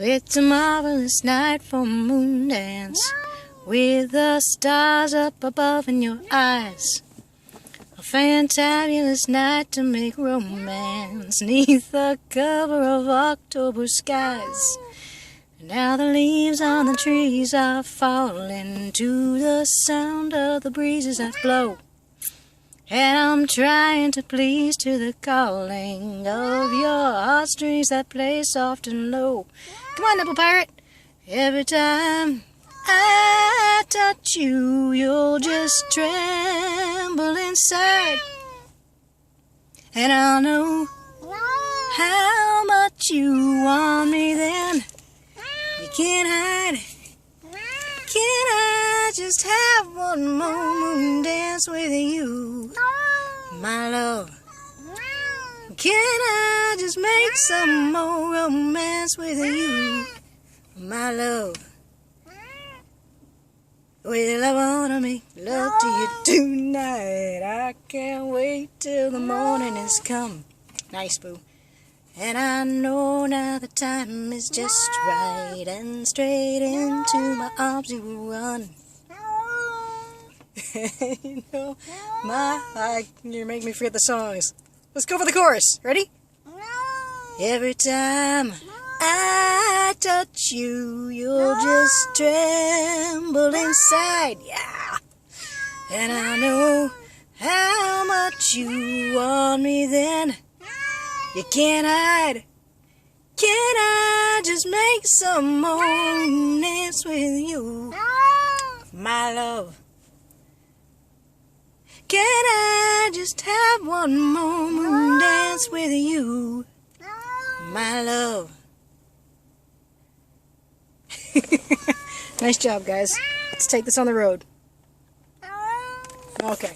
It's a marvelous night for a moon dance, with the stars up above in your eyes. A fantabulous night to make romance, 'neath the cover of October skies. Now the leaves on the trees are falling to the sound of the breezes that blow, and I'm trying to please to the calling of your heartstrings that play soft and low. Come on, Nipple Pirate! Every time I touch you, you'll just tremble inside, and I'll know how much you want me then. You can't hide. Can I just have one more moon dance with you, my love? Can I just make some more romance with you, my love? Well, I wanna make love to you tonight. I can't wait till the morning has come. Nice, boo. And I know now the time is just right, and straight into my arms you will run. You know, you're making me forget the songs. Let's go for the chorus. Ready? Every time I touch you, you'll just tremble inside. Yeah. And I know how much you want me then. You can't hide. Can I just make some more dance with you, my love? Can I just have one more moon dance with you, my love? Nice job, guys. Let's take this on the road. Okay.